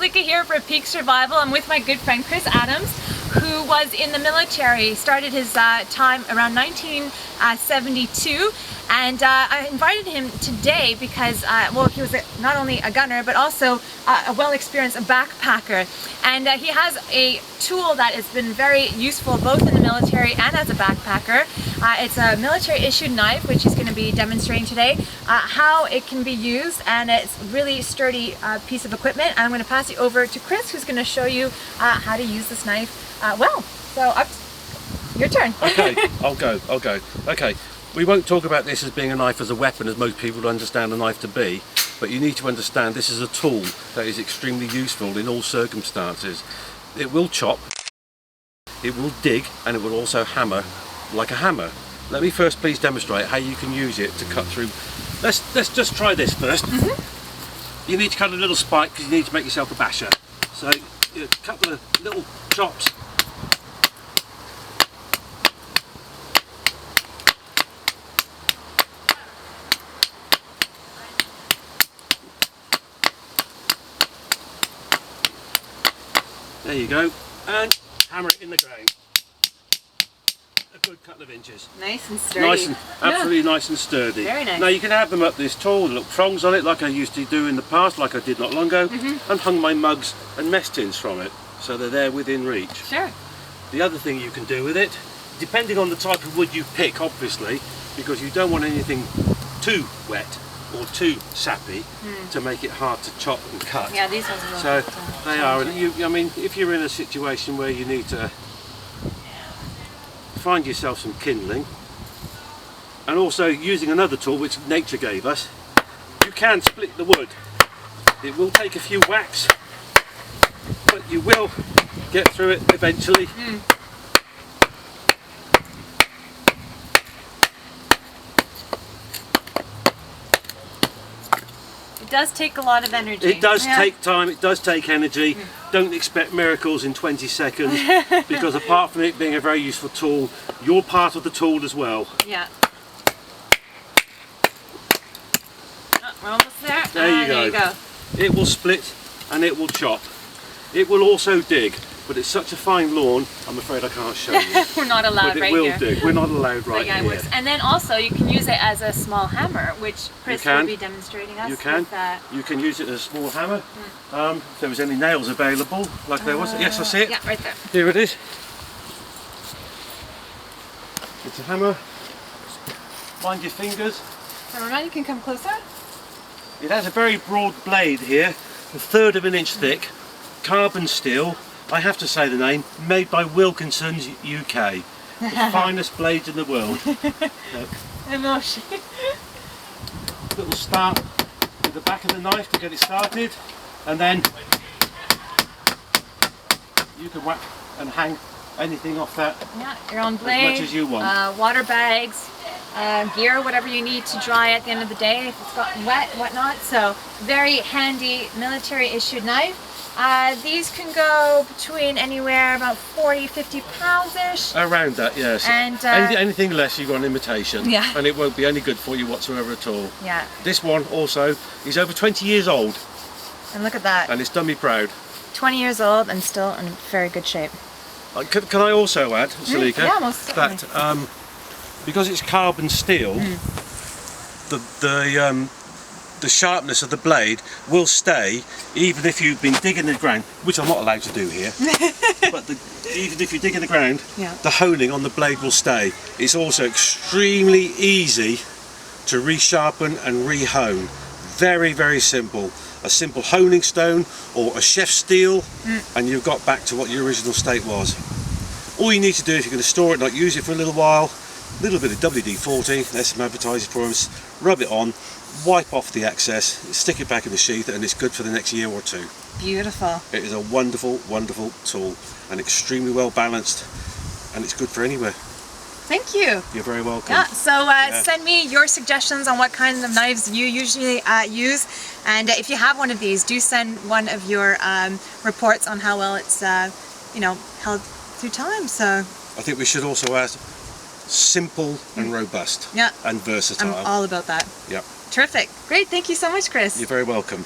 Salika here for Peak Survival. I'm with my good friend Chris Adams, who was in the military, started his time around 1972, and I invited him today because, well, he was not only a gunner, but also a well-experienced backpacker, and he has a tool that has been very useful both in the military and as a backpacker. It's a military-issued knife, which he's going to be demonstrating today, how it can be used, and it's a really sturdy piece of equipment. I'm going to pass you over to Chris, who's going to show you how to use this knife well. So, your turn. Okay, I'll go. Okay, we won't talk about this as being a knife as a weapon, as most people understand a knife to be, but you need to understand this is a tool that is extremely useful in all circumstances. It will chop, it will dig, and it will also hammer like a hammer. Let me first please demonstrate how you can use it to cut through. Let's just try this first. You need to cut a little spike because you need to make yourself a basher. So a couple of little chops. There you go, and hammer it in the ground. A good couple of inches. Nice and sturdy. Nice and absolutely nice and sturdy. Very nice. Now you can have them up this tall, little prongs on it, like I used to do in the past, like I did not long ago, and hung my mugs and mess tins from it, so they're there within reach. Sure. The other thing you can do with it, depending on the type of wood you pick, obviously, because you don't want anything too wet or too sappy to make it hard to chop and cut. Yeah, these ones are So they are. I mean, if you're in a situation where you need to find yourself some kindling, and also using another tool which nature gave us, you can split the wood. It will take a few whacks, but you will get through it eventually. It does take a lot of energy. It does take time, it does take energy. Don't expect miracles in 20 seconds because apart from it being a very useful tool, you're part of the tool as well. Yeah. Oh, we're almost there. There you go. It will split and it will chop. It will also dig, but it's such a fine lawn, I'm afraid I can't show you. We're not allowed but right it will here. dig. We're not allowed right Yeah, it here. works. And then also you can use it as a small hammer, which Chris will be demonstrating us. You can. With, you can use it as a small hammer. If there was any nails available, like there was. Yes, I see it. Yeah, right there. Here it is. It's a hammer. Mind your fingers. Cameraman, you can come closer. It has a very broad blade here, a third of an inch thick, carbon steel. I have to say the name, made by Wilkinson's UK. The finest blades in the world. Emotion. Little start with the back of the knife to get it started, and then you can whack and hang anything off that. Yeah, your own blade. As much as you want. Water bags, gear, whatever you need to dry at the end of the day if it's gotten wet and whatnot. So very handy military issued knife. These can go between anywhere about 40-50 pounds-ish. Around that, yes. And anything less, you've got an imitation. Yeah. And it won't be any good for you whatsoever at all. Yeah. This one also is over 20 years old. And look at that. And it's done me proud. 20 years old and still in very good shape. Can I also add, Salika, yeah, most certainly. that because it's carbon steel, the sharpness of the blade will stay even if you've been digging the ground, which I'm not allowed to do here. But even if you dig in the ground, the honing on the blade will stay. It's also extremely easy to resharpen and re-hone. Very, very simple. A simple honing stone or a chef steel, and you've got back to what your original state was. All you need to do if you're going to store it, not use it for a little while, a little bit of WD-40, there's some advertising for us, rub it on, wipe off the excess, stick it back in the sheath, and it's good for the next year or two. Beautiful. It is a wonderful, wonderful tool and extremely well balanced, and it's good for anywhere. Thank you. You're very welcome. Yeah, so send me your suggestions on what kinds of knives you usually use, and if you have one of these, do send one of your reports on how well it's held through time. So I think we should also add simple and robust and versatile. I'm all about that. Yep. Terrific. Great. Thank you so much, Chris. You're very welcome.